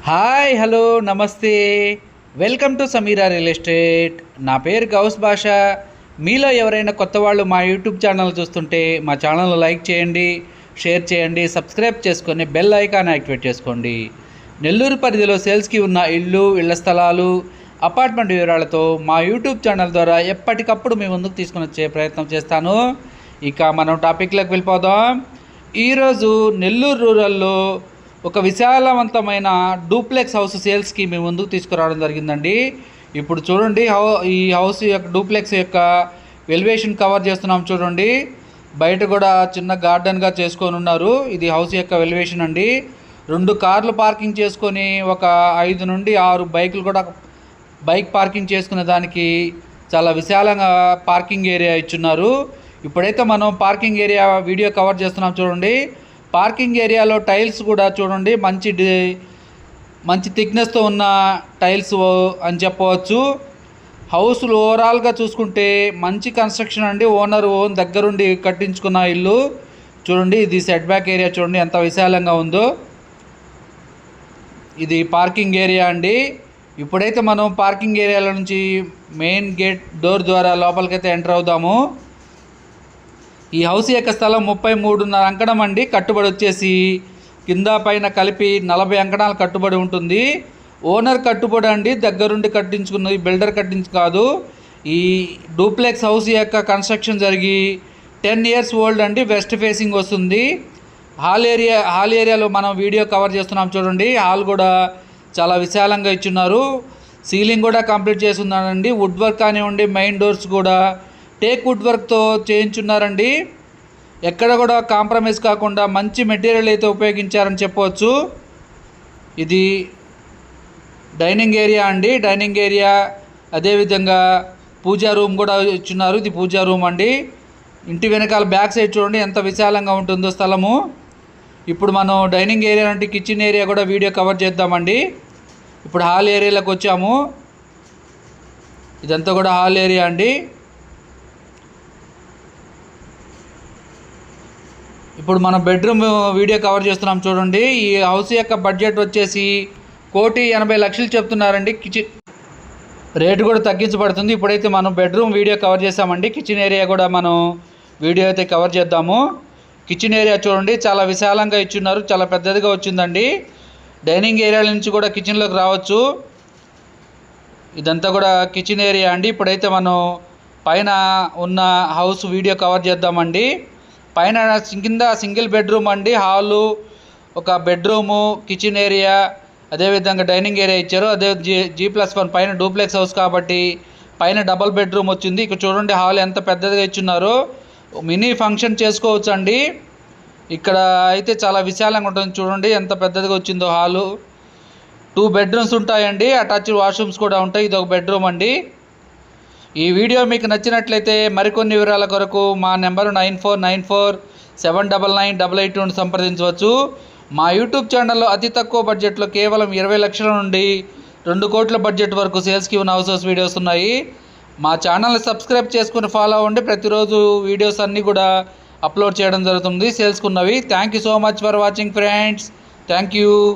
Hi hello నమస్తే welcome to Sameera real estate. నా పేరు గౌస్ బాషా. మీలో ఎవరైనా కొత్త వాళ్ళు మా యూట్యూబ్ ఛానల్ చూస్తుంటే మా ఛానల్ లైక్ చేయండి, షేర్ చేయండి, సబ్స్క్రైబ్ చేసుకొని బెల్ ఐకాన్ యాక్టివేట్ చేసుకోండి. నెల్లూరు పరిధిలో సేల్స్కి ఉన్న ఇళ్ల స్థలాలు, అపార్ట్మెంట్ వివరాలతో మా యూట్యూబ్ ఛానల్ ద్వారా ఎప్పటికప్పుడు మీ ముందుకు తీసుకుని వచ్చే ప్రయత్నం చేస్తాను. ఇక మనం టాపిక్లోకి వెళ్ళిపోదాం. ఈరోజు నెల్లూరు రూరల్లో ఒక విశాలవంతమైన డూప్లెక్స్ హౌస్ సేల్స్కి మీ ముందుకు తీసుకురావడం జరిగిందండి. ఇప్పుడు చూడండి, ఈ హౌస్ యొక్క డూప్లెక్స్ యొక్క ఎలివేషన్ కవర్ చేస్తున్నాం. చూడండి, బయట కూడా చిన్న గార్డెన్గా చేసుకొని ఉన్నారు. ఇది హౌస్ యొక్క ఎలివేషన్ అండి. 2 కార్లు పార్కింగ్ చేసుకొని ఒక 5 నుండి 6 బైకులు కూడా బైక్ పార్కింగ్ చేసుకునే దానికి చాలా విశాలంగా పార్కింగ్ ఏరియా ఇచ్చున్నారు. ఇప్పుడైతే మనం పార్కింగ్ ఏరియా వీడియో కవర్ చేస్తున్నాం. చూడండి, పార్కింగ్ ఏరియాలో టైల్స్ కూడా చూడండి, మంచి థిక్నెస్తో ఉన్న టైల్స్ అని చెప్పవచ్చు. హౌస్ ఓవరాల్గా చూసుకుంటే మంచి కన్స్ట్రక్షన్ అండి. ఓనర్ దగ్గరుండి కట్టించుకున్న ఇల్లు. చూడండి, ఇది సెట్ బ్యాక్ ఏరియా చూడండి ఎంత విశాలంగా ఉందో. ఇది పార్కింగ్ ఏరియా అండి. ఇప్పుడైతే మనం పార్కింగ్ ఏరియాలో నుంచి మెయిన్ గేట్ డోర్ ద్వారా లోపలికైతే ఎంటర్ అవుదాము. ఈ హౌస్ యొక్క స్థలం 33.5 అంకణం అండి. కట్టుబడి వచ్చేసి కింద పైన కలిపి 40 అంకణాలు కట్టుబడి ఉంటుంది. ఓనర్ కట్టుబడి అండి, దగ్గరుండి కట్టించుకున్నది, బిల్డర్ కట్టించు కాదు. ఈ డూప్లెక్స్ హౌస్ యొక్క కన్స్ట్రక్షన్ జరిగి 10 years ఓల్డ్ అండి. వెస్ట్ ఫేసింగ్ వస్తుంది. హాల్ ఏరియాలో మనం వీడియో కవర్ చేస్తున్నాం. చూడండి, హాల్ కూడా చాలా విశాలంగా ఇచ్చున్నారు. సీలింగ్ కూడా కంప్లీట్ చేసి ఉన్నారండి. వుడ్ వర్క్ కానివ్వండి, మెయిన్ డోర్స్ కూడా టేక్ వుడ్ వర్క్తో చేయించున్నారండి. ఎక్కడ కూడా కాంప్రమైజ్ కాకుండా మంచి మెటీరియల్ అయితే ఉపయోగించారని చెప్పవచ్చు. ఇది డైనింగ్ ఏరియా అండి. డైనింగ్ ఏరియా అదేవిధంగా పూజా రూమ్ కూడా ఇచ్చున్నారు. ఇది పూజా రూమ్ అండి. ఇంటి వెనకాల బ్యాక్ సైడ్ చూడండి ఎంత విశాలంగా ఉంటుందో స్థలము. ఇప్పుడు మనం డైనింగ్ ఏరియా అంటే కిచెన్ ఏరియా కూడా వీడియో కవర్ చేద్దామండి. ఇప్పుడు హాల్ ఏరియాలోకి వచ్చాము. ఇదంతా కూడా హాల్ ఏరియా అండి. ఇప్పుడు మనం బెడ్రూమ్ వీడియో కవర్ చేస్తున్నాం. చూడండి, ఈ హౌస్ యొక్క బడ్జెట్ వచ్చేసి 1,80,00,000 చెప్తున్నారండి. కిచెన్ రేటు కూడా తగ్గించబడుతుంది. ఇప్పుడైతే మనం బెడ్రూమ్ వీడియో కవర్ చేసామండి. కిచెన్ ఏరియా కూడా మనం వీడియో అయితే కవర్ చేద్దాము. కిచెన్ ఏరియా చూడండి చాలా విశాలంగా ఇచ్చున్నారు, చాలా పెద్దదిగా వచ్చిందండి. డైనింగ్ ఏరియా నుంచి కూడా కిచెన్లోకి రావచ్చు. ఇదంతా కూడా కిచెన్ ఏరియా అండి. ఇప్పుడైతే మనం పైన ఉన్న హౌస్ వీడియో కవర్ చేద్దామండి. పైన కింద సింగిల్ బెడ్రూమ్ అండి. హాలు, ఒక బెడ్రూము, కిచెన్ ఏరియా, అదేవిధంగా డైనింగ్ ఏరియా ఇచ్చారు. అదే G+1 పైన డూప్లెక్స్ హౌస్ కాబట్టి పైన డబల్ బెడ్రూమ్ వచ్చింది. ఇక్కడ చూడండి హాల్ ఎంత పెద్దదిగా ఇచ్చున్నారు. మినీ ఫంక్షన్ చేసుకోవచ్చు అండి. ఇక్కడ అయితే చాలా విశాలంగా ఉంటుంది. చూడండి ఎంత పెద్దదిగా వచ్చిందో హాలు. 2 bedrooms ఉంటాయండి. అటాచ్డ్ వాష్రూమ్స్ కూడా ఉంటాయి. ఇది ఒక బెడ్రూమ్ అండి. ఈ వీడియో మీకు నచ్చినట్లయితే మరికొన్ని వివరాల కొరకు మా నెంబరు 9494799882 సంప్రదించవచ్చు. మా యూట్యూబ్ ఛానల్లో అతి తక్కువ బడ్జెట్లో కేవలం 20 లక్షల నుండి 2 కోట్ల బడ్జెట్ వరకు సేల్స్కి ఉన్న హౌసెస్ వీడియోస్ ఉన్నాయి. మా ఛానల్ని సబ్స్క్రైబ్ చేసుకుని ఫాలో అవ్వండి. ప్రతిరోజు వీడియోస్ అన్నీ కూడా అప్లోడ్ చేయడం జరుగుతుంది సేల్స్కి ఉన్నవి. Thank you so much for watching friends. Thank you.